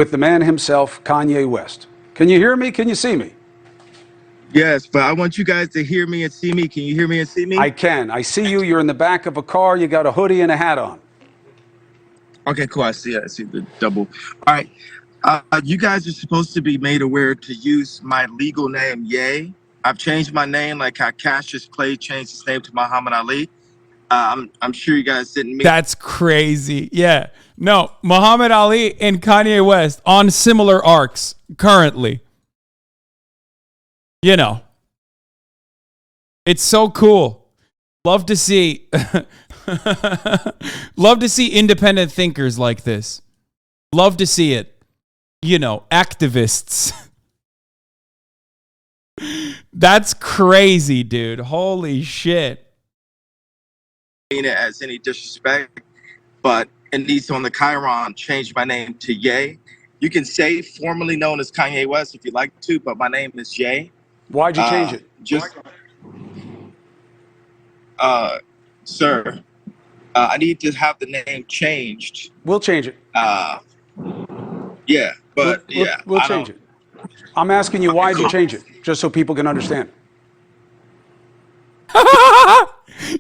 with the man himself, Kanye West. Can you hear me? Can you see me? Yes, but I want you guys to hear me and see me. Can you hear me and see me? I can. I see you. You're in the back of a car. You got a hoodie and a hat on. Okay, cool. I see the double. All right. You guys are supposed to be made aware to use my legal name, Ye. I've changed my name like how Cassius Clay changed his name to Muhammad Ali. I'm sure you guys didn't meet. That's crazy. Yeah. No, Muhammad Ali and Kanye West on similar arcs currently. You know, it's so cool. Love to see love to see independent thinkers like this. Love to see it. You know, activists. That's crazy, dude. Holy shit. Mean it as any disrespect, but it needs on the Chiron change my name to Ye. You can say formerly known as Kanye West if you like to, but my name is Ye. Why'd you change it? Sir, I need to have the name changed. We'll change it. Yeah, but we'll change it. I'm asking you, why'd you change it? Just so people can understand.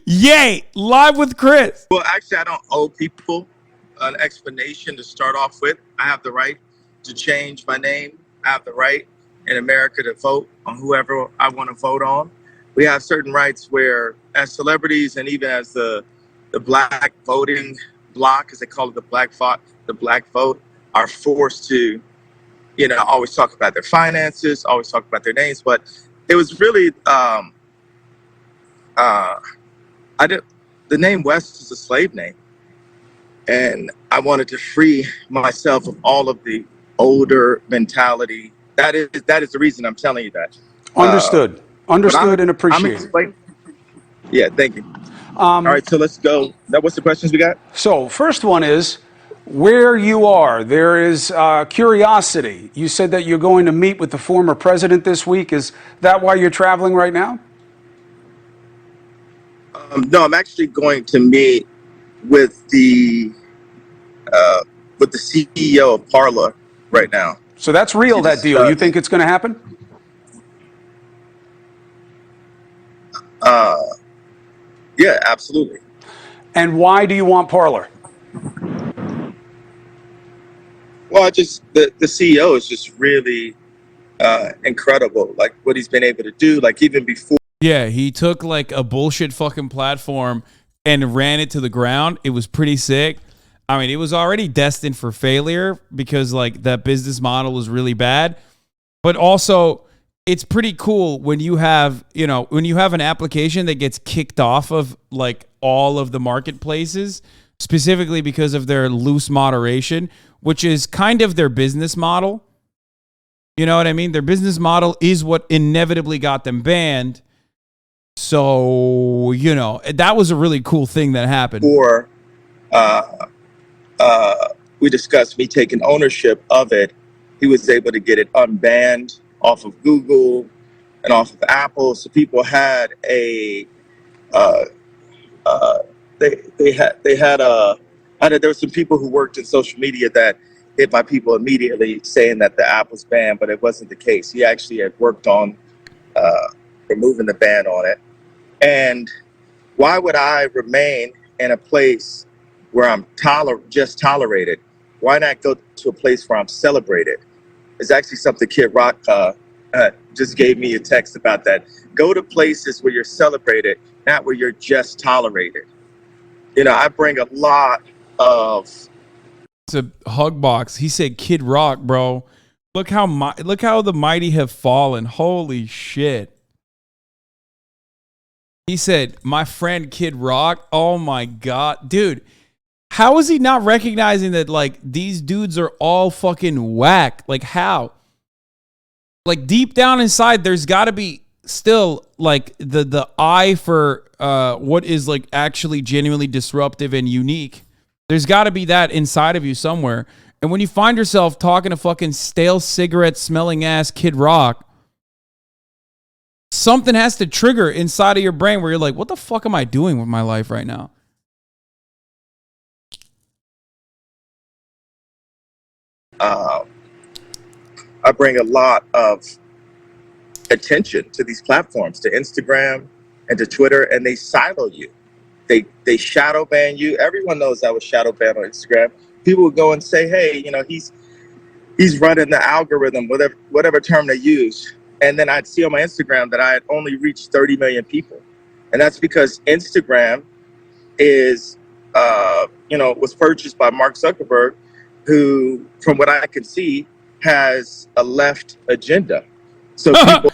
Yay! Live with Chris. Well, actually, I don't owe people an explanation to start off with. I have the right to change my name. I have the right in America to vote on whoever I want to vote on. We have certain rights where, as celebrities and even as the black voting bloc, as they call it, the black vote, are forced to, you know, always talk about their finances, always talk about their names. But it was really, the name West is a slave name. And I wanted to free myself of all of the older mentality. That is the reason I'm telling you that. Understood. Understood and appreciated. Yeah, thank you. All right, so let's go. Now, what's the questions we got? So, first one is, where you are, there is curiosity. You said that you're going to meet with the former president this week. Is that why you're traveling right now? No, I'm actually going to meet with the CEO of Parler right now. So that's real, that deal. You think it's going to happen? Yeah, absolutely. And why do you want Parler? Well, the CEO is just really incredible. Like what he's been able to do, like even before. Yeah, he took like a bullshit fucking platform and ran it to the ground. It was pretty sick. I mean, it was already destined for failure because like that business model was really bad. But also, it's pretty cool when you have, you know, when you have an application that gets kicked off of like all of the marketplaces, specifically because of their loose moderation, which is kind of their business model. You know what I mean? Their business model is what inevitably got them banned. So, you know, that was a really cool thing that happened. Or we discussed me taking ownership of it. He was able to get it unbanned off of Google and off of Apple. So people had there were some people who worked in social media that hit my people immediately saying that the app was banned, but it wasn't the case. He actually had worked on removing the ban on it. And why would I remain in a place where I'm just tolerated? Why not go to a place where I'm celebrated? It's actually something Kid Rock just gave me a text about that. Go to places where you're celebrated, not where you're just tolerated. You know, I bring a lot of. It's a hug box. He said, "Kid Rock, bro. Look how the mighty have fallen. Holy shit." He said, "My friend Kid Rock. Oh my god, dude." How is he not recognizing that, like, these dudes are all fucking whack? Like, how? Like, deep down inside, there's got to be still, like, the eye for what is, like, actually genuinely disruptive and unique. There's got to be that inside of you somewhere. And when you find yourself talking to fucking stale cigarette-smelling ass Kid Rock, something has to trigger inside of your brain where you're like, what the fuck am I doing with my life right now? I bring a lot of attention to these platforms, to Instagram and to Twitter, and they silo you. They shadow ban you. Everyone knows I was shadow banned on Instagram. People would go and say, hey, you know, he's running the algorithm, whatever term they use. And then I'd see on my Instagram that I had only reached 30 million people. And that's because Instagram is, was purchased by Mark Zuckerberg, who, from what I can see, has a left agenda. So people,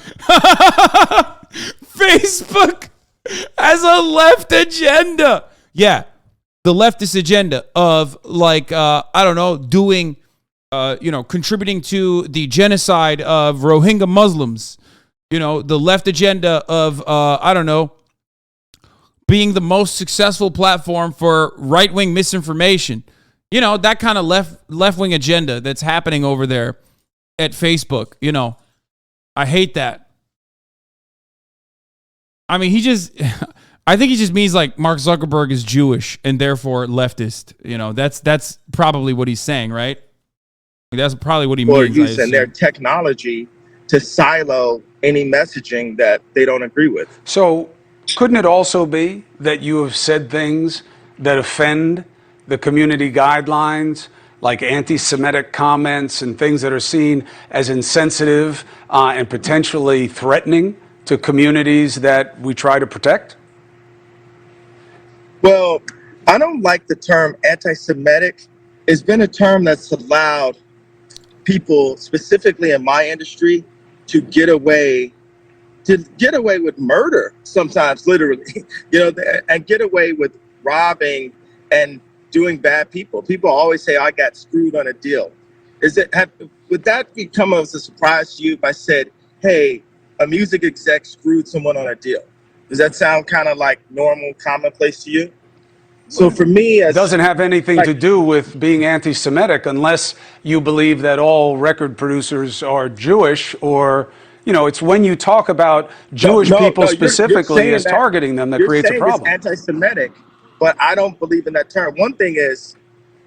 Facebook has a left agenda. Yeah, the leftist agenda of like I don't know, doing contributing to the genocide of Rohingya Muslims. You know, the left agenda of I don't know, being the most successful platform for right-wing misinformation. You know, that kind of left-wing agenda that's happening over there at Facebook. You know, I hate that. I mean, I think he just means like Mark Zuckerberg is Jewish and therefore leftist. You know, that's probably what he's saying, right? That's probably what he means. Or using their technology to silo any messaging that they don't agree with. So couldn't it also be that you have said things that offend the community guidelines, like anti-Semitic comments and things that are seen as insensitive and potentially threatening to communities that we try to protect? Well, I don't like the term anti-Semitic. It's been a term that's allowed people, specifically in my industry, to get away with murder sometimes, literally, and get away with robbing and doing bad people. People always say, I got screwed on a deal. Would that become as a surprise to you if I said, hey, a music exec screwed someone on a deal? Does that sound kind of like normal, commonplace to you? So for me, it doesn't have anything to do with being anti-Semitic unless you believe that all record producers are Jewish, or, it's when you talk about Jewish people specifically as targeting them that creates a problem. It's anti-Semitic, but I don't believe in that term. One thing is,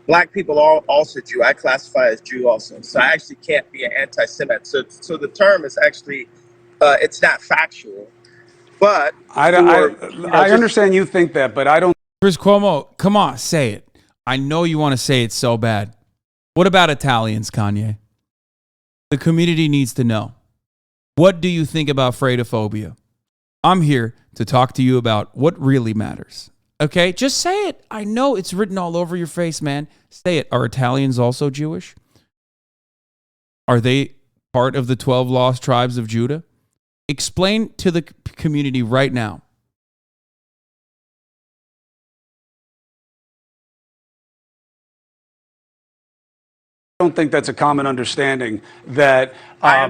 black people are also Jew. I classify as Jew also, so I actually can't be an anti-Semite. So the term is actually, it's not factual. But I understand you think that, but I don't. Chris Cuomo, come on, say it. I know you want to say it so bad. What about Italians, Kanye? The community needs to know. What do you think about freightophobia? I'm here to talk to you about what really matters. Okay, just say it. I know it's written all over your face, man. Say it. Are Italians also Jewish? Are they part of the 12 lost tribes of Judah? Explain to the community right now. I don't think that's a common understanding that black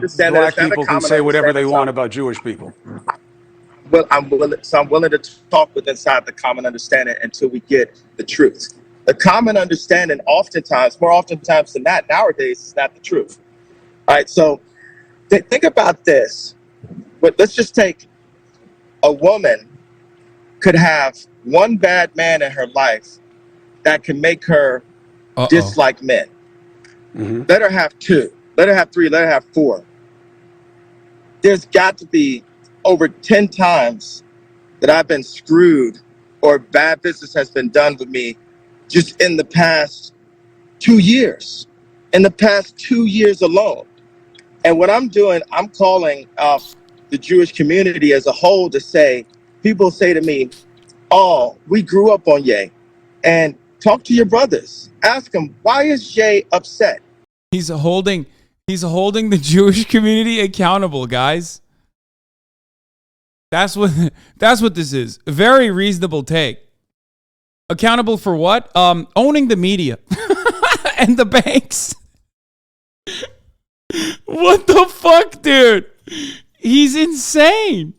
people can say whatever they want about Jewish people. Well, I'm willing to talk with inside the common understanding until we get the truth. The common understanding more oftentimes than that, nowadays, is not the truth. All right, so think about this. But let's just take a woman could have one bad man in her life that can make her dislike men. Mm-hmm. Let her have 2, let her have 3, let her have 4. There's got to be over 10 times that I've been screwed or bad business has been done with me just in the past 2 years. In the past 2 years alone. And what I'm doing, I'm calling out the Jewish community as a whole to say, people say to me, oh, we grew up on Ye. And talk to your brothers. Ask them, why is Jay upset? He's holding the Jewish community accountable, guys. That's what this is. A very reasonable take. Accountable for what? Owning the media and the banks. What the fuck, dude? He's insane.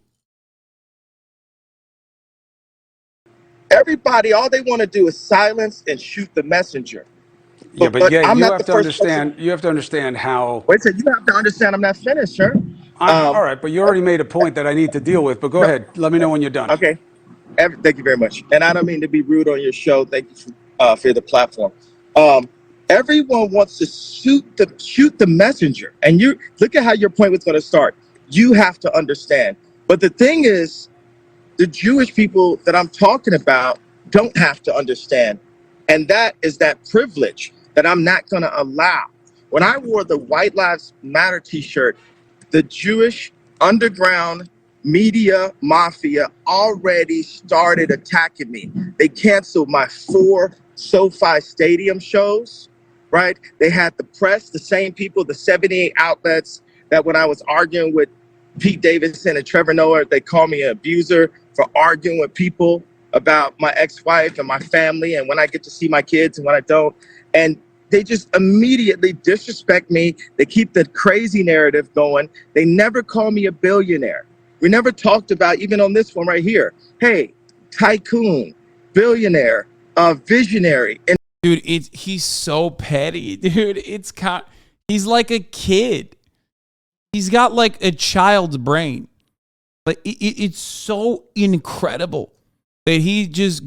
Everybody, all they want to do is silence and shoot the messenger. You have to understand how. Wait a second, you have to understand I'm not finished, sir. All right, but you already made a point that I need to deal with. But go ahead. Let me know when you're done. Okay. Thank you very much. And I don't mean to be rude on your show. Thank you for the platform. Everyone wants to shoot the messenger. And you look at how your point was going to start. You have to understand. But the thing is, the Jewish people that I'm talking about don't have to understand. And that is that privilege that I'm not going to allow. When I wore the White Lives Matter t-shirt, the Jewish underground media mafia already started attacking me. They canceled my 4 SoFi Stadium shows, right? They had the press, the same people, the 78 outlets that when I was arguing with Pete Davidson and Trevor Noah, they call me an abuser for arguing with people about my ex-wife and my family and when I get to see my kids and when I don't. And they just immediately disrespect me. They keep the crazy narrative going. They never call me a billionaire. We never talked about, even on this one right here, hey, tycoon, billionaire, visionary. And Dude, he's so petty, dude. He's like a kid. He's got like a child's brain. Like it's so incredible that he's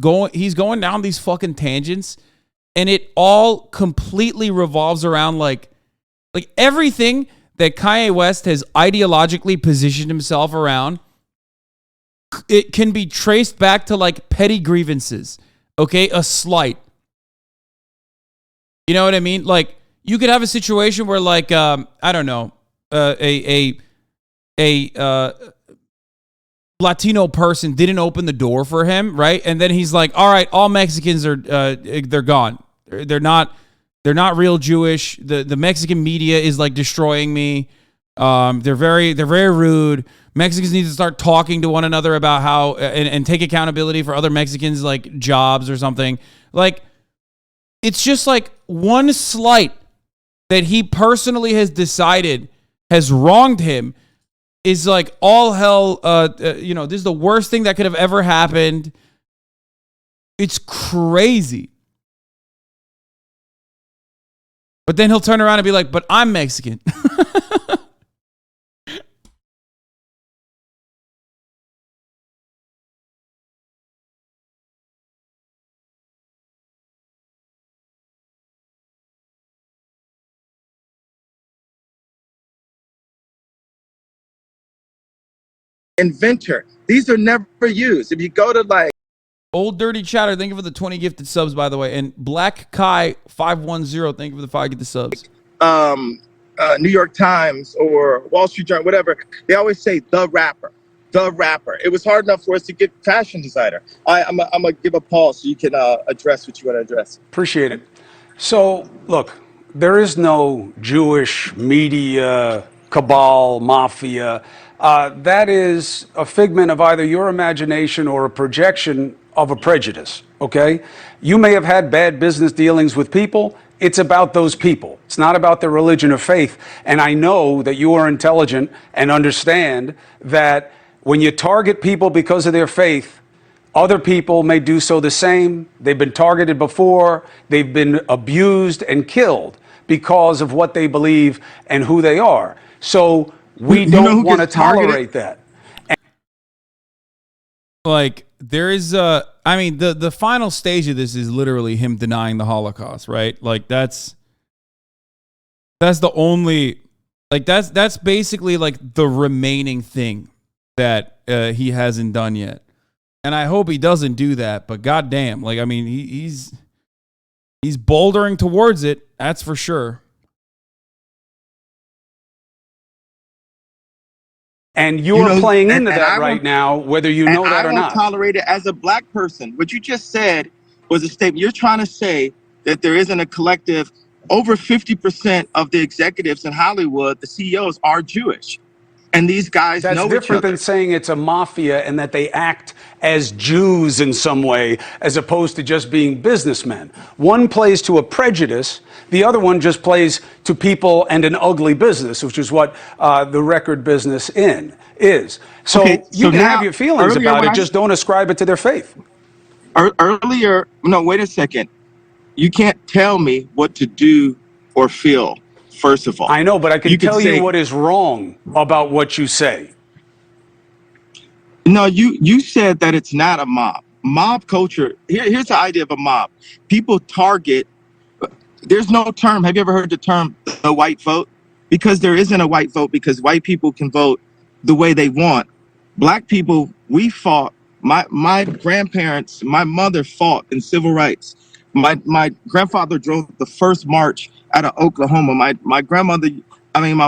going down these fucking tangents, and it all completely revolves around like everything that Kanye West has ideologically positioned himself around. It can be traced back to like petty grievances, okay, a slight. You know what I mean? Like you could have a situation where like I don't know, a Latino person didn't open the door for him, right? And then he's like, "All right, all Mexicans are they're gone. They're not real Jewish. The Mexican media is like destroying me. They're very rude. Mexicans need to start talking to one another about how and take accountability for other Mexicans like jobs or something." Like it's just like one slight that he personally has decided has wronged him is like all hell, this is the worst thing that could have ever happened. It's crazy. But then he'll turn around and be like, but I'm Mexican. inventor. These are never used. If you go to like Old Dirty Chatter, thank you for the 20 gifted subs, by the way. And Black Kai 510, thank you for the 5 gifted subs. New York Times or Wall Street Journal, whatever, they always say the rapper. It was hard enough for us to get fashion designer. I'm gonna give a pause so you can address what you want to address. Appreciate it. So, look, there is no Jewish media cabal, mafia. That is a figment of either your imagination or a projection of a prejudice, okay? You may have had bad business dealings with people. It's about those people. It's not about their religion or faith. And I know that you are intelligent and understand that when you target people because of their faith, other people may do so the same. They've been targeted before. They've been abused and killed because of what they believe and who they are. So we don't want to tolerate that. Like there is the final stage of this is literally him denying the Holocaust, right? Like that's the only, like that's basically like the remaining thing that he hasn't done yet. And I hope he doesn't do that, but goddamn, like I mean, he's bouldering towards it, that's for sure. And you're playing into that right now, whether you know that or not. I won't tolerate it as a black person. What you just said was a statement. You're trying to say that there isn't a collective. Over 50% of the executives in Hollywood, the CEOs, are Jewish. And these guys know each other. That's different than saying it's a mafia and that they act as Jews in some way, as opposed to just being businessmen. One plays to a prejudice. The other one just plays to people and an ugly business, which is what the record business is. So Okay, you so can now- have your feelings earlier about when it, just don't ascribe it to their faith. No, wait a second. You can't tell me what to do or feel, first of all. I know, but I can tell say, you what is wrong about what you say. No, you said that it's not a mob. Mob culture, here's the idea of a mob. People target there's no term. Have you ever heard the term the white vote? Because there isn't a white vote, because white people can vote the way they want. Black people, we fought. My grandparents, my mother fought in civil rights. My grandfather drove the first march out of Oklahoma. My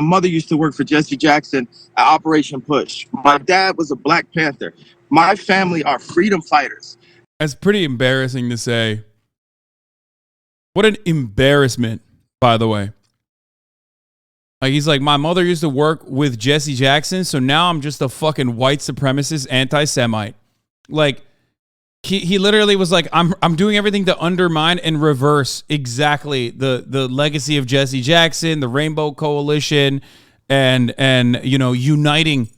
mother used to work for Jesse Jackson at Operation Push. My dad was a Black Panther. My family are freedom fighters. That's pretty embarrassing to say. What an embarrassment, by the way. Like, he's like, my mother used to work with Jesse Jackson, so now I'm just a fucking white supremacist anti-Semite. Like, he literally was like, I'm doing everything to undermine and reverse exactly the legacy of Jesse Jackson, the Rainbow Coalition, and you know, uniting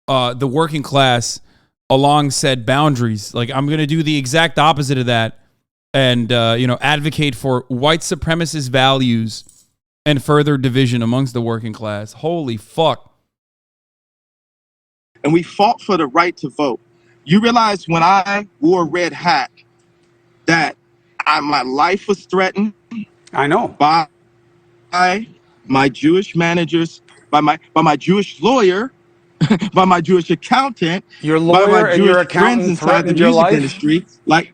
the working class along said boundaries. Like, I'm gonna do the exact opposite of that, and you know, advocate for white supremacist values and further division amongst the working class. Holy fuck. And we fought for the right to vote. You realize when I wore a red hat that my life was threatened? I know. By my Jewish managers, by my Jewish lawyer, by my Jewish accountant, Your by lawyer my and Jewish your friends accountant inside the threatened your music life? industry. Like,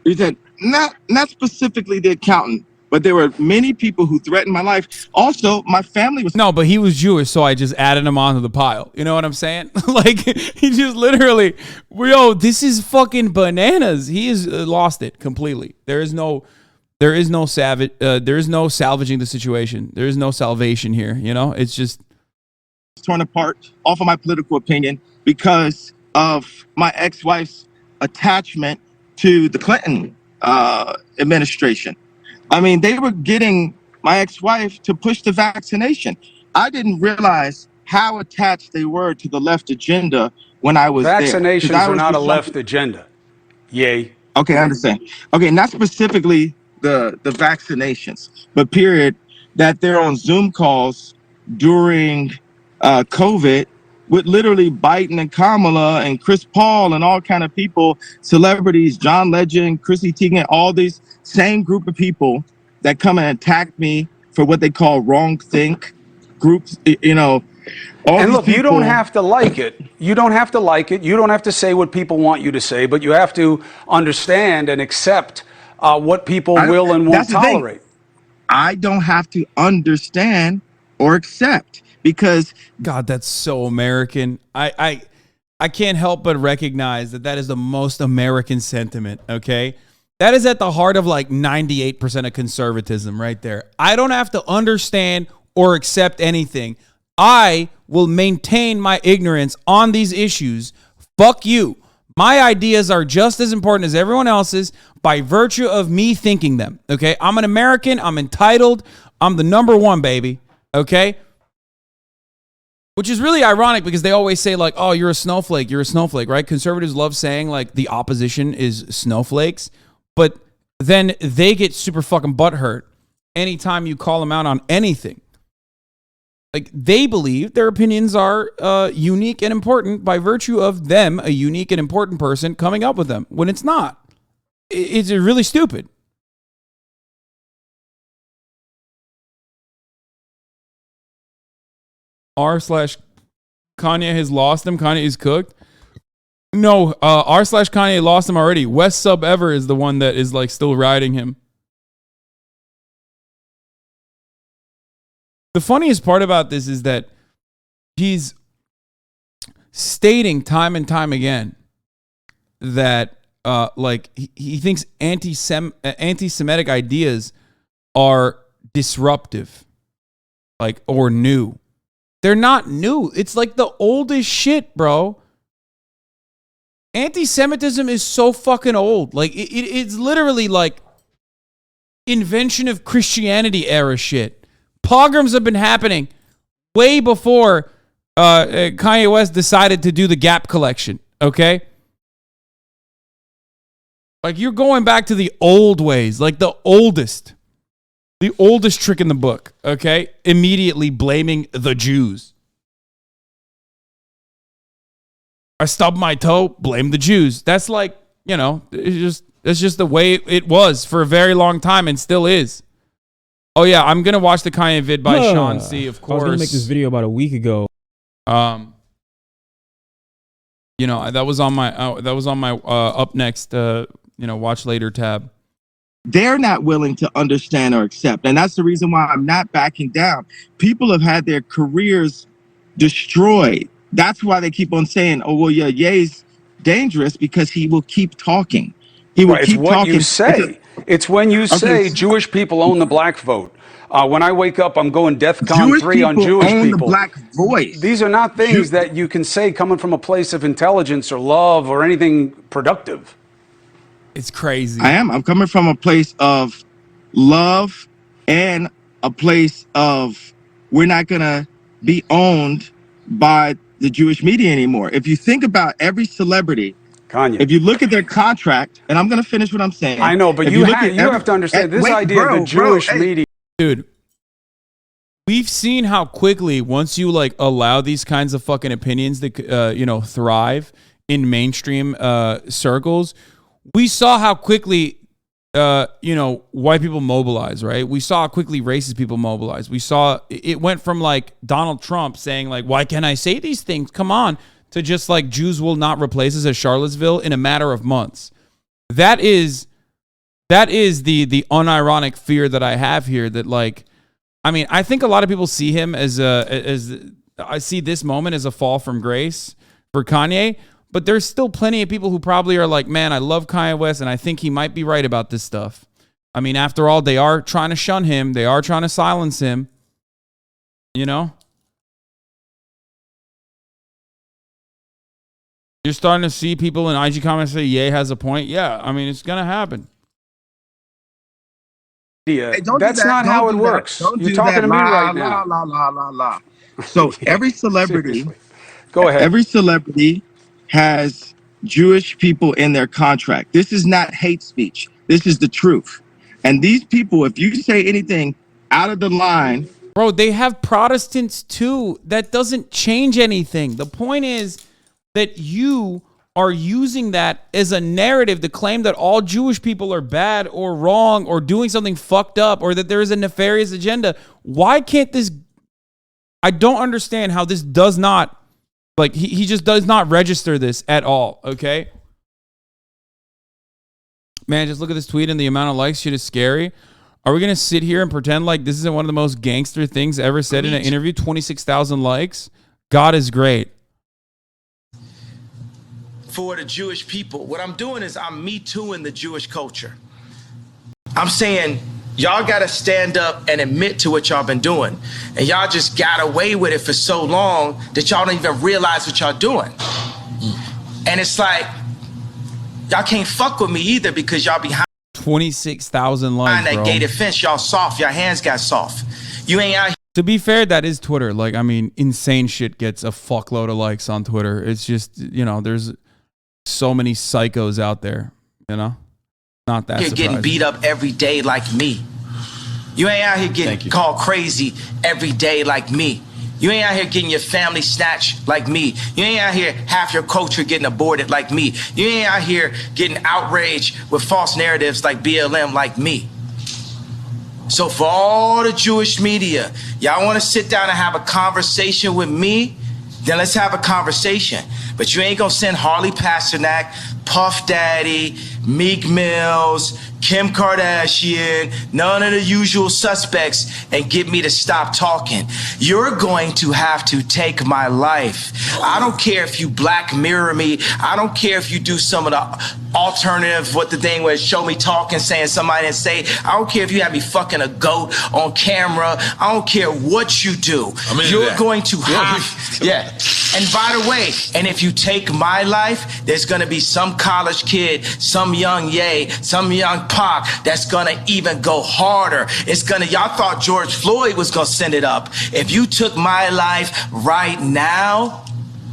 he said, not specifically the accountant, but there were many people who threatened my life. Also, my family was... No, but he was Jewish, so I just added him onto the pile. You know what I'm saying? Like, he just literally, yo, this is fucking bananas. He has lost it completely. There is no salvaging the situation. There is no salvation here. You know, it's just torn apart off of my political opinion because of my ex-wife's attachment to the Clinton administration. I mean, they were getting my ex-wife to push the vaccination. I didn't realize how attached they were to the left agenda when I was there. Vaccinations are not a left agenda. Yay. Okay, I understand. Okay, not specifically the vaccinations, but period, that they're on Zoom calls during COVID with literally Biden and Kamala and Chris Paul and all kind of people, celebrities, John Legend, Chrissy Teigen, all these same group of people that come and attack me for what they call wrong think groups, you know. And look, you don't have to like it. You don't have to like it. You don't have to say what people want you to say, but you have to understand and accept what people will and won't tolerate. I don't have to understand or accept because... God, that's so American. I can't help but recognize that is the most American sentiment, okay? That is at the heart of like 98% of conservatism right there. I don't have to understand or accept anything. I will maintain my ignorance on these issues. Fuck you. My ideas are just as important as everyone else's by virtue of me thinking them, okay? I'm an American. I'm entitled. I'm the number one, baby, okay? Which is really ironic because they always say like, oh, you're a snowflake, right? Conservatives love saying like the opposition is snowflakes, but then they get super fucking butthurt anytime you call them out on anything. Like, they believe their opinions are unique and important by virtue of them, a unique and important person, coming up with them, when it's not. It's really stupid. r/Kanye has lost him. Kanye is cooked. No, r/Kanye lost him already. West Sub Ever is the one that is like still riding him. The funniest part about this is that he's stating time and time again that like he thinks anti-Semitic ideas are disruptive, like, or new. They're not new. It's like the oldest shit, bro. Anti-Semitism is so fucking old. Like it's literally like invention of Christianity era shit. Pogroms have been happening way before Kanye West decided to do the Gap collection, okay? Like, you're going back to the old ways, like the oldest trick in the book, okay? Immediately blaming the Jews. I stubbed my toe, blame the Jews. That's like, you know, it's just That's just the way it was for a very long time and still is. Oh yeah, I'm gonna watch the Kanye vid by Sean C. Of course, I was gonna make this video about a week ago. You know, that was on my up next watch later tab. They're not willing to understand or accept. And that's the reason why I'm not backing down. People have had their careers destroyed. That's why they keep on saying, oh, well, yeah, Ye's dangerous because he will keep talking. He will keep it's what talking. you say. It's when you say Okay. Jewish people own the black vote. When I wake up, I'm going DEFCON Jewish 3 on people Jewish own people. the black voice. These are not things that you can say coming from a place of intelligence or love or anything productive. It's crazy. I'm coming from a place of love and a place of we're not going to be owned by the Jewish media anymore. If you think about every celebrity, Kanye. if you look at their contract, and I'm going to finish what I'm saying. I know, but if you look have to understand this idea of the Jewish media. Dude, we've seen how quickly once you like allow these kinds of fucking opinions that thrive in mainstream circles, we saw how quickly white people mobilize, right? We saw how quickly racist people mobilize. We saw it went from like Donald Trump saying like, why can't I say these things? Come on, to just like Jews will not replace us as Charlottesville in a matter of months. That is the unironic fear that I have here, that like, I mean, I think a lot of people see him as I see this moment as a fall from grace for Kanye, but there's still plenty of people who probably are like, man, I love Kanye West and I think he might be right about this stuff. I mean, after all, they are trying to shun him. They are trying to silence him, you know? You're starting to see people in IG comments say, Ye has a point. Yeah, I mean, it's going to happen. Hey, that's not how it works. You're talking to me right now. So every celebrity, go ahead. Every celebrity has Jewish people in their contract. This is not hate speech. This is the truth. And these people, if you say anything out of the line, bro, they have Protestants too. That doesn't change anything. The point is that you are using that as a narrative to claim that all Jewish people are bad or wrong or doing something fucked up or that there is a nefarious agenda. Why can't this? I don't understand how this does not, like, he just does not register this at all, okay? Man, just look at this tweet and the amount of likes. Shit is scary. Are we going to sit here and pretend like this isn't one of the most gangster things ever said in an interview? 26,000 likes. God is great. For the Jewish people, what I'm doing is I'm me too-ing the Jewish culture. I'm saying y'all got to stand up and admit to what y'all been doing. And y'all just got away with it for so long that y'all don't even realize what y'all doing. And it's like, y'all can't fuck with me either because y'all behind 26,000 likes, that bro. gated fence. Y'all soft. Your hands got soft. You ain't out here. To be fair, that is Twitter. Like, I mean, insane shit gets a fuckload of likes on Twitter. It's just, there's so many psychos out there, Not that You're getting beat up every day like me. You ain't out here getting called crazy every day like me. You ain't out here getting your family snatched like me. You ain't out here half your culture getting aborted like me. You ain't out here getting outraged with false narratives like BLM like me. So for all the Jewish media, y'all want to sit down and have a conversation with me? Then let's have a conversation. But you ain't gonna send Harley Pasternak, Puff Daddy, Meek Mills, Kim Kardashian, none of the usual suspects and get me to stop talking. You're going to have to take my life. I don't care if you Black Mirror me. I don't care if you do some of the alternative, what the thing was, show me talking, saying somebody didn't say. I don't care if you have me fucking a goat on camera. I don't care what you do. You're going to have, And by the way, and if you take my life, there's gonna be some college kid, some young Ye, some young Pac that's gonna even go harder. It's gonna, y'all thought George Floyd was gonna send it up. If you took my life right now,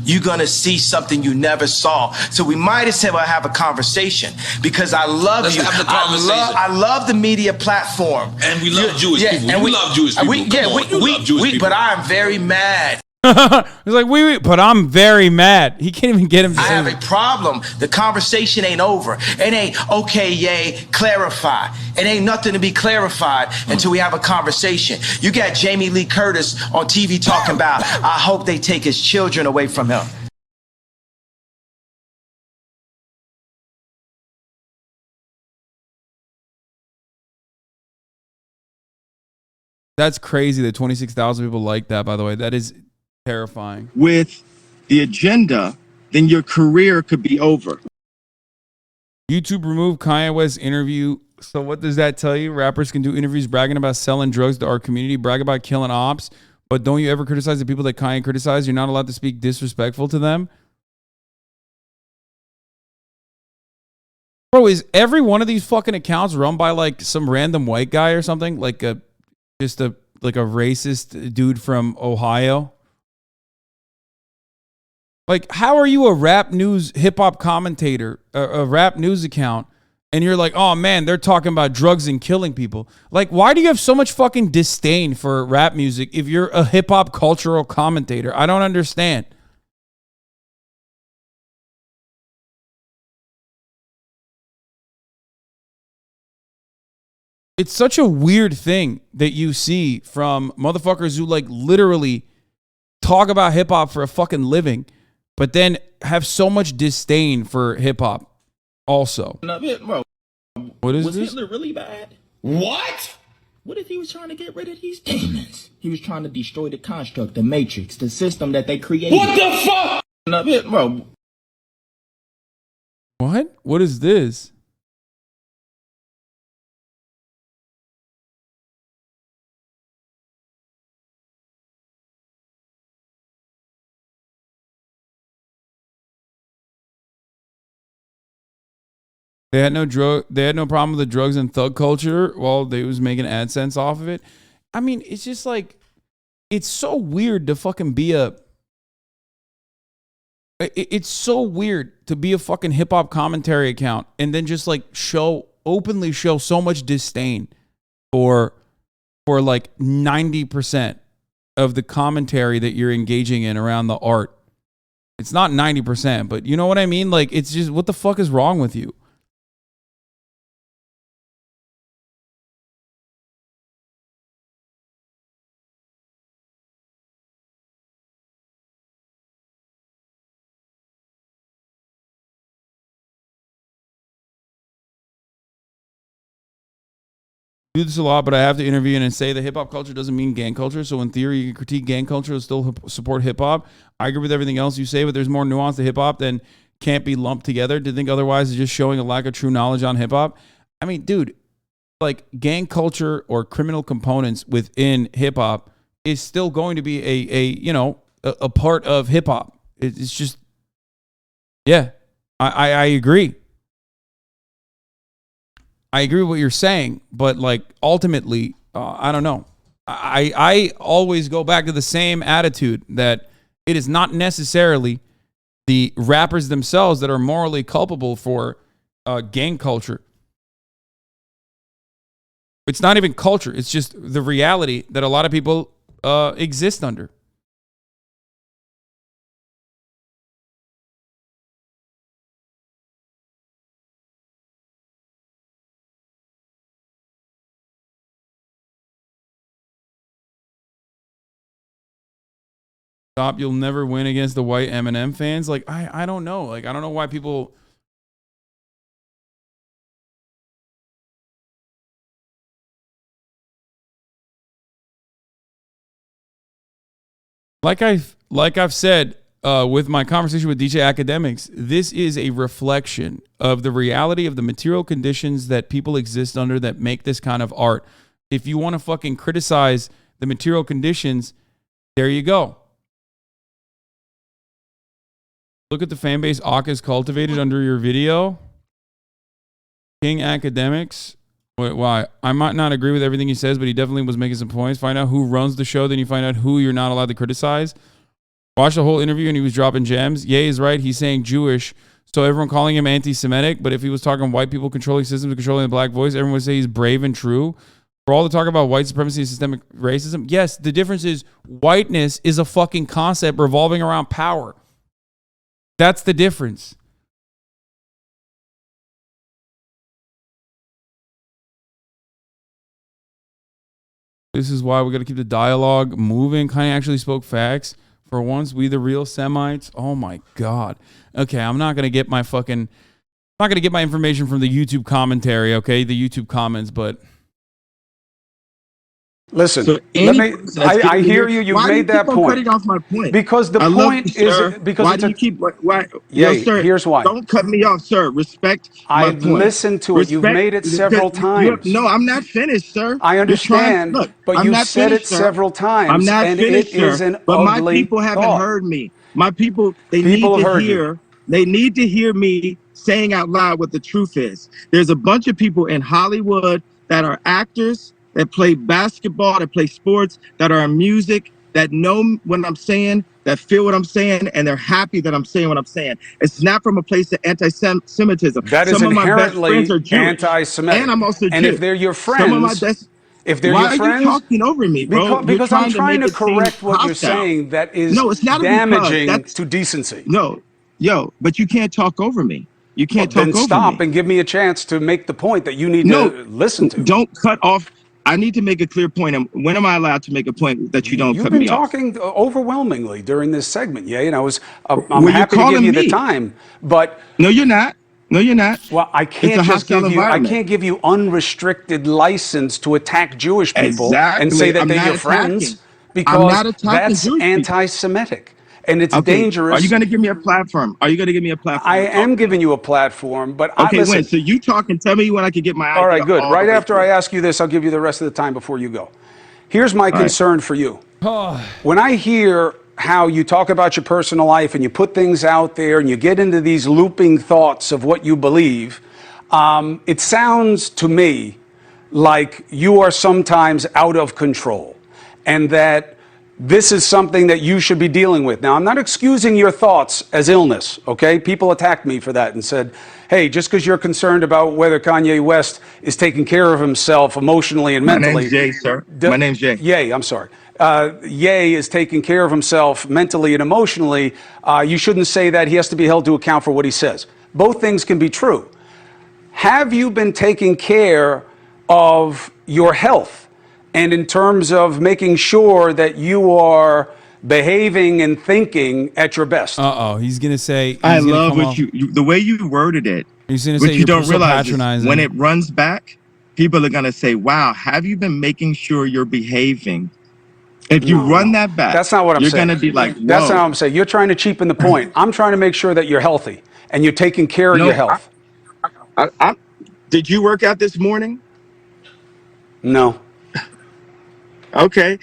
you're gonna see something you never saw. So we might as well have a conversation because I love you. I love the media platform. And we love Jewish people. We love Jewish people. But I am very mad. He's like, wait, but I'm very mad. He can't even get him to I say have a problem. The conversation ain't over. It ain't, okay, yay, clarify. It ain't nothing to be clarified until we have a conversation. You got Jamie Lee Curtis on TV talking about, I hope they take his children away from him. That's crazy that 26,000 people like that, by the way. That is terrifying. With the agenda, then your career could be over. YouTube removed Kanye West's interview. So what does that tell you? Rappers can do interviews bragging about selling drugs to our community, brag about killing ops, but don't you ever criticize the people that Kanye criticized? You're not allowed to speak disrespectful to them? Bro, is every one of these fucking accounts run by like some random white guy or something? Like a racist dude from Ohio? Like, how are you a rap news hip hop commentator, a rap news account, and you're like, oh man, they're talking about drugs and killing people? Like, why do you have so much fucking disdain for rap music if you're a hip hop cultural commentator? I don't understand. It's such a weird thing that you see from motherfuckers who like literally talk about hip hop for a fucking living, but then have so much disdain for hip hop also. Bro, What is was this? Hitler really bad? What? What if he was trying to get rid of these demons? He was trying to destroy the construct, the matrix, the system that they created. What the fuck? Bro. What? What is this? They had no problem with the drugs and thug culture while they was making AdSense off of it. I mean, it's just like, it's so weird to fucking be it's so weird to be a fucking hip hop commentary account and then just like openly show so much disdain for like 90% of the commentary that you're engaging in around the art. It's not 90%, but you know what I mean? Like, it's just, what the fuck is wrong with you? Do this a lot, but I have to interview and say that hip hop culture doesn't mean gang culture. So in theory, you can critique gang culture and still support hip hop. I agree with everything else you say, but there's more nuance to hip hop than can't be lumped together. To think otherwise is just showing a lack of true knowledge on hip hop. I mean, dude, like gang culture or criminal components within hip hop is still going to be a part of hip hop. It's just, yeah, I agree. I agree with what you're saying, but like ultimately, I don't know. I always go back to the same attitude that it is not necessarily the rappers themselves that are morally culpable for gang culture. It's not even culture. It's just the reality that a lot of people exist under. Stop, you'll never win against the white Eminem fans. Like, I don't know. Like, I don't know why people... Like I've said with my conversation with DJ Academics, this is a reflection of the reality of the material conditions that people exist under that make this kind of art. If you want to fucking criticize the material conditions, there you go. Look at the fan base Aka's cultivated under your video. King Academics. Why? I might not agree with everything he says, but he definitely was making some points. Find out who runs the show, then you find out who you're not allowed to criticize. Watch the whole interview and he was dropping gems. Ye is right. He's saying Jewish, so everyone calling him anti-Semitic. But if he was talking white people controlling systems and controlling the black voice, everyone would say he's brave and true. For all the talk about white supremacy and systemic racism, yes, the difference is whiteness is a fucking concept revolving around power. That's the difference. This is why we got to keep the dialogue moving. Kanye actually spoke facts. For once, we the real Semites. Oh my God. Okay, I'm not gonna get my information from the YouTube commentary. Okay, the YouTube comments, but. Listen, So I hear you. You've made that point. Cutting off my point. Because the point is because why it's do you keep why? Yeah, sir, here's why. Don't cut me off, sir. Respect my point. Listened to it. You've made it several times. No, I'm not finished, sir. I understand, but you said it several times. I'm not and finished, it is an but ugly my people haven't thought. heard me. My people, they People need have to heard hear. you. They need to hear me saying out loud what the truth is. There's a bunch of people in Hollywood that are actors, that play basketball, that play sports, that are in music, that know what I'm saying, that feel what I'm saying, and they're happy that I'm saying what I'm saying. It's not from a place of anti-Semitism. That is Some of my best inherently friends are Jewish, anti-Semitic. and I'm also And Jewish. if they're your Some of my friends, best. if they're Why your are friends, you talking over me, bro? because I'm trying to make it seem correct what you're hostile. saying that is No, it's not damaging to decency. No, but you can't talk over me. You can't talk Then over stop me. and give me a chance to make the point that you need to listen to. Don't cut off. I need to make a clear point. And when am I allowed to make a point that you don't You've cut been me off? talking overwhelmingly during this segment, yeah. And I'm Well, happy to give you the time, but no, you're not. No, you're not. well, I can't It's a just hostile give you. I environment. can't give you unrestricted license to attack Jewish people and say Exactly. that I'm they're not your attacking. friends I'm because not attacking that's Jewish people. anti-Semitic and it's Okay. dangerous. Are you going to give me a platform? Are you going to give me a platform? I to talk am about? giving you a platform, but Okay, listen. when? So you talk and tell me when I can get my idea. All right, good. All the Right way after through. I ask you this, I'll give you the rest of the time before you go. Here's my right. concern for you. When I hear how you talk about your personal life and you put things out there and you get into these looping thoughts of what you believe, it sounds to me like you are sometimes out of control and that this is something that you should be dealing with. Now, I'm not excusing your thoughts as illness, okay? People attacked me for that and said, hey, just because you're concerned about whether Kanye West is taking care of himself emotionally and mentally. My name's Jay, sir. My name's Jay. Ye, I'm sorry. Ye is taking care of himself mentally and emotionally. You shouldn't say that. He has to be held to account for what he says. Both things can be true. Have you been taking care of your health? And in terms of making sure that you are behaving and thinking at your best. He's gonna say. I love what the way you worded it. He's gonna what say you don't so realize is when it runs back, people are gonna say, "Wow, have you been making sure you're behaving?" If you run that back, that's not what I'm saying. You're gonna be like, whoa. That's not what I'm saying. You're trying to cheapen the point. I'm trying to make sure that you're healthy and you're taking care of your health. Did you work out this morning? No. Okay.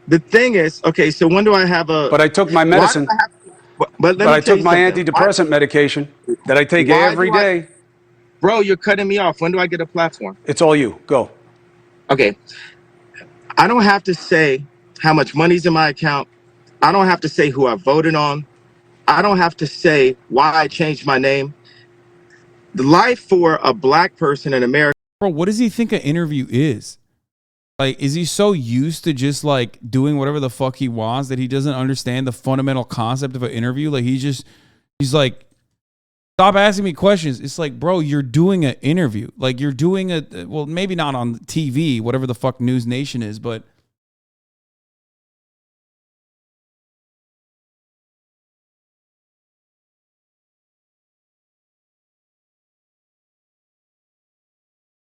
The thing is, okay, so when do I have a... But I took my medicine. But I took my antidepressant medication that I take every day. Bro, you're cutting me off. When do I get a platform? It's all you. Go. Okay. I don't have to say how much money's in my account. I don't have to say who I voted on. I don't have to say why I changed my name. The life for a black person in America... Bro, what does he think an interview is? Like, is he so used to just like doing whatever the fuck he wants that he doesn't understand the fundamental concept of an interview? Like, he's like, stop asking me questions. It's like, bro, you're doing an interview. Like, you're doing well, maybe not on TV, whatever the fuck News Nation is, but.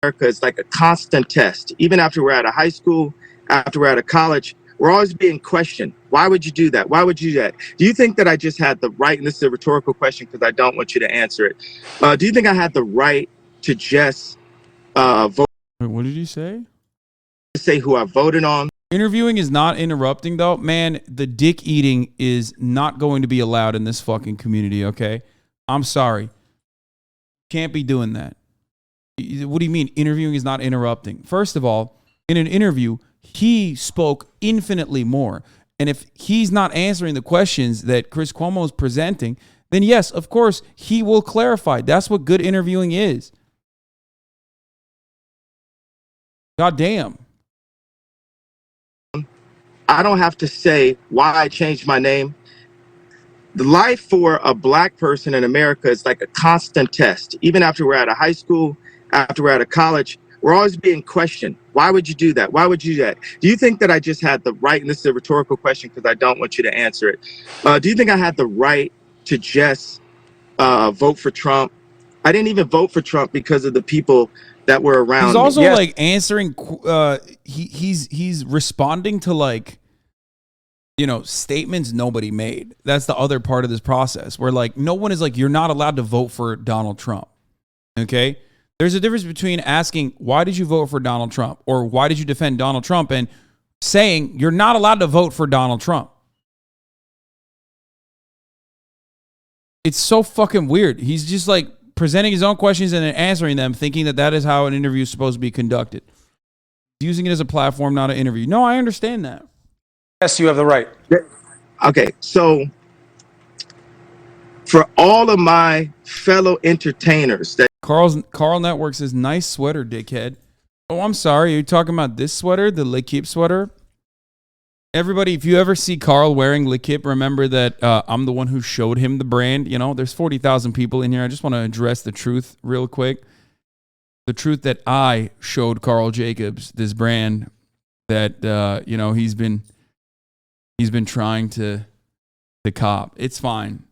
America is like a constant test. Even after we're out of high school, after we're out of college, we're always being questioned. Why would you do that? Why would you do that? Do you think that I just had the right, and this is a rhetorical question because I don't want you to answer it. Do you think I had the right to just vote? Wait, what did you say? Say who I voted on? Interviewing is not interrupting though. Man, the dick eating is not going to be allowed in this fucking community, okay? I'm sorry. Can't be doing that. What do you mean interviewing is not interrupting? First of all, in an interview, he spoke infinitely more. And if he's not answering the questions that Chris Cuomo is presenting, then yes, of course, he will clarify. That's what good interviewing is. God damn. I don't have to say why I changed my name. The life for a black person in America is like a constant test. Even after we're out of high school, after we're out of college, we're always being questioned. Why would you do that? Why would you do that? Do you think that I just had the right, and this is a rhetorical question because I don't want you to answer it. Do you think I had the right to just vote for Trump? I didn't even vote for Trump because of the people that were around He's me. also Yes. like answering. He's responding to like, you know, statements nobody made. That's the other part of this process where like no one is like, you're not allowed to vote for Donald Trump. Okay. There's a difference between asking, why did you vote for Donald Trump? Or why did you defend Donald Trump? And saying you're not allowed to vote for Donald Trump. It's so fucking weird. He's just like presenting his own questions and then answering them, thinking that that is how an interview is supposed to be conducted. Using it as a platform, not an interview. No, I understand that. Yes, you have the right. Okay, so for all of my fellow entertainers that Carl Network says, nice sweater, dickhead. Oh, I'm sorry. Are you talking about this sweater, the L'Equipe sweater? Everybody, if you ever see Carl wearing L'Equipe, remember that I'm the one who showed him the brand. You know, there's 40,000 people in here. I just want to address the truth real quick. The truth that I showed Carl Jacobs this brand that, you know, he's been trying to cop. It's fine.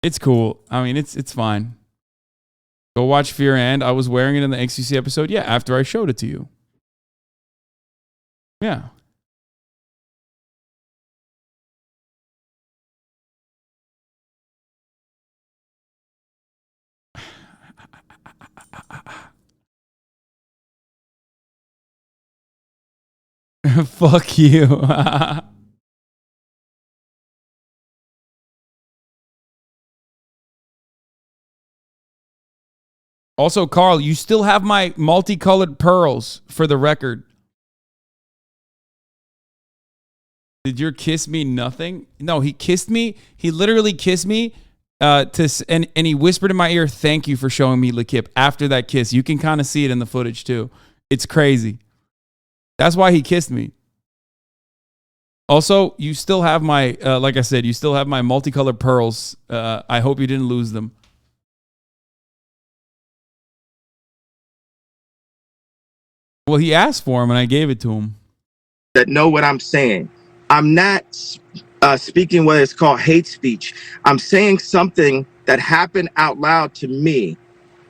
It's cool. I mean, it's fine. Go watch Fear and. I was wearing it in the XQC episode. Yeah, after I showed it to you. Yeah. Fuck you. Also, Carl, you still have my multicolored pearls for the record. Did your kiss mean nothing? No, he kissed me. He literally kissed me and he whispered in my ear, thank you for showing me L'Equipe after that kiss. You can kind of see it in the footage too. It's crazy. That's why he kissed me. Also, you still have my, like I said, you still have my multicolored pearls. I hope you didn't lose them. Well, he asked for him and I gave it to him. that know what I'm saying. I'm not speaking what is called hate speech. I'm saying something that happened out loud to me.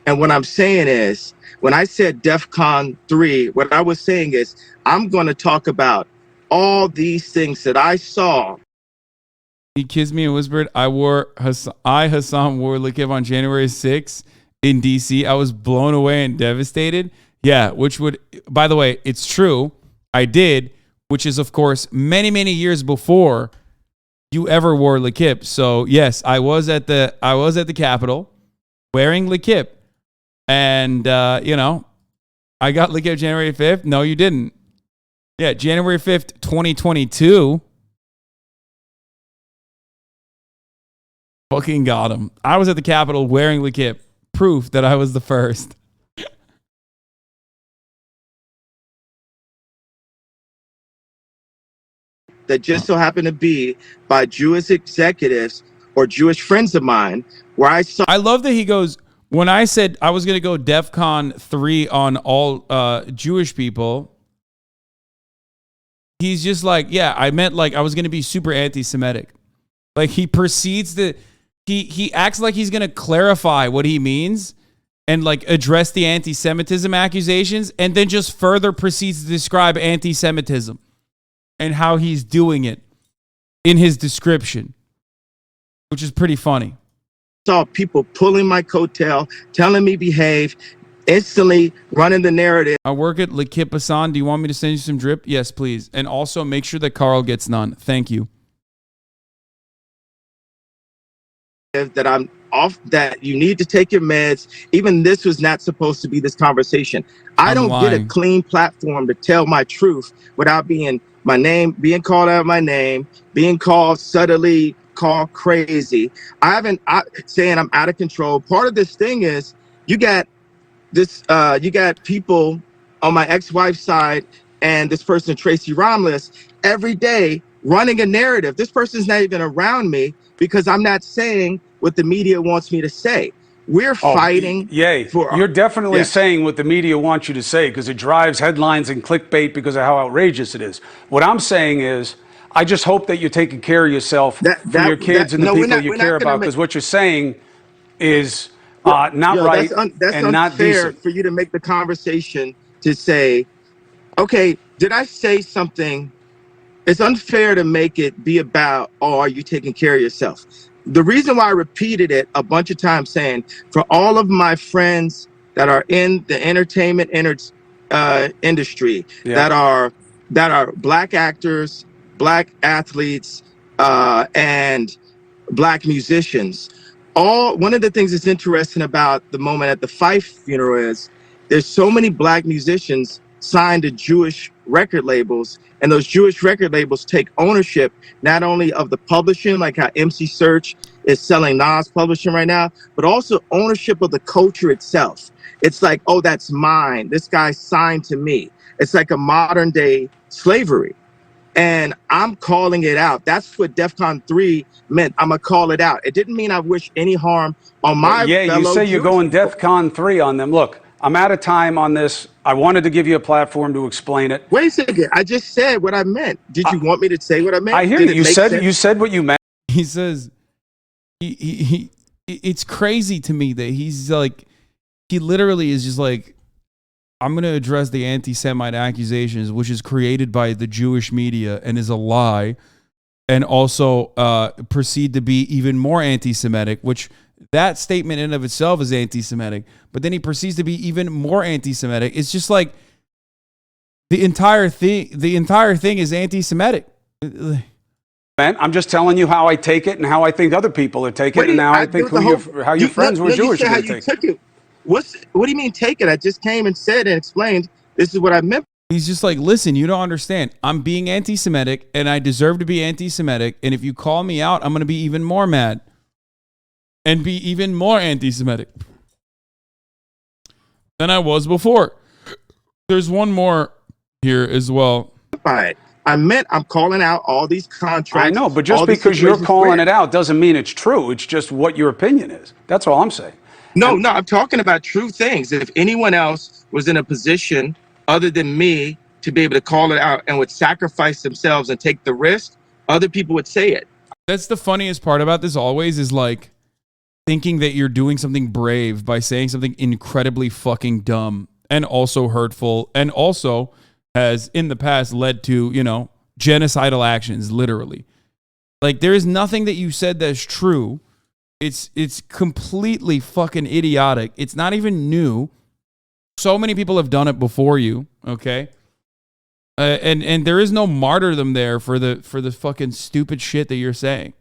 And what I'm saying is, when I said DEFCON 3, what I was saying is, I'm going to talk about all these things that I saw. He kissed me and whispered, Hasan wore L'Equipe on January 6th in DC. I was blown away and devastated. Yeah, which would, by the way, it's true. I did, which is, of course, many, many years before you ever wore L'Equipe. So, yes, I was at the Capitol wearing L'Equipe. And, you know, I got L'Equipe January 5th. No, you didn't. Yeah, January 5th, 2022. Fucking got him. I was at the Capitol wearing L'Equipe. Proof that I was the first. That just so happened to be by Jewish executives or Jewish friends of mine, where I saw. I love that he goes, when I said I was going to go DEFCON 3 on all Jewish people, he's just like, yeah, I meant like I was going to be super anti-Semitic. Like he proceeds to, he acts like he's going to clarify what he means and like address the anti-Semitism accusations and then just further proceeds to describe anti-Semitism and how he's doing it in his description, which is pretty funny. Saw people pulling my coattail, telling me behave, instantly running the narrative. I work at L'Equipe Hasan. Do you want me to send you some drip? Yes, please. And also make sure that Carl gets none. Thank you. That I'm off, that you need to take your meds. Even this was not supposed to be this conversation. I don't get a clean platform to tell my truth without being my name, being called out my name, being called subtly, called crazy. Saying I'm out of control. Part of this thing is you got this, you got people on my ex-wife's side and this person, Tracy Romulus, every day running a narrative. This person's not even around me because I'm not saying what the media wants me to say. We're fighting Yay. for You're definitely yes. saying what the media wants you to say because it drives headlines and clickbait because of how outrageous it is. What I'm saying is, I just hope that you're taking care of yourself for your kids and the No, people you we're care not gonna about, make because what you're saying is not yo, right that's and not unfair decent. for you to make the conversation to say, okay, did I say something? It's unfair to make it be about, oh, are you taking care of yourself? The reason why I repeated it a bunch of times saying, for all of my friends that are in the entertainment industry, Yeah. that are black actors, black athletes, and black musicians. One of the things that's interesting about the moment at the Fife funeral is there's so many black musicians signed to Jewish record labels, and those Jewish record labels take ownership not only of the publishing, like how MC Search is selling Nas publishing right now, but also ownership of the culture itself. It's like, oh, that's mine. This guy signed to me. It's like a modern day slavery. And I'm calling it out. That's what DEFCON 3 meant. I'm going to call it out. It didn't mean I wish any harm on Well, my yeah, you fellow say you're Jewish going people. DEFCON 3 on them. Look, I'm out of time on this. I wanted to give you a platform to explain it. Wait a second. I just said what I meant. Did you want me to say what I meant? I hear Did you. it make sense? You said what you meant. He says it's crazy to me that he's like, he literally is just like, I'm going to address the anti-Semite accusations, which is created by the Jewish media and is a lie, and also proceed to be even more anti-Semitic, which that statement in and of itself is anti-Semitic, but then he proceeds to be even more anti-Semitic. It's just like the entire thing is anti-Semitic. I'm just telling you how I take it and how I think other people are taking it, and how I think how your friends were Jewish are going to take it. What do you mean take it? I just came and said and explained this is what I meant. He's just like, listen, you don't understand. I'm being anti-Semitic, and I deserve to be anti-Semitic. And if you call me out, I'm going to be even more mad and be even more anti-Semitic than I was before. There's one more here as well. I meant I'm calling out all these contracts. I know, but just because you're calling it out doesn't mean it's true. It's just what your opinion is. That's all I'm saying. No, I'm talking about true things. If anyone else was in a position other than me to be able to call it out and would sacrifice themselves and take the risk, other people would say it. That's the funniest part about this always, is like thinking that you're doing something brave by saying something incredibly fucking dumb and also hurtful, and also has in the past led to, genocidal actions, literally. Like, there is nothing that you said that's true. It's completely fucking idiotic. It's not even new. So many people have done it before you, okay? And there is no martyrdom there for the fucking stupid shit that you're saying.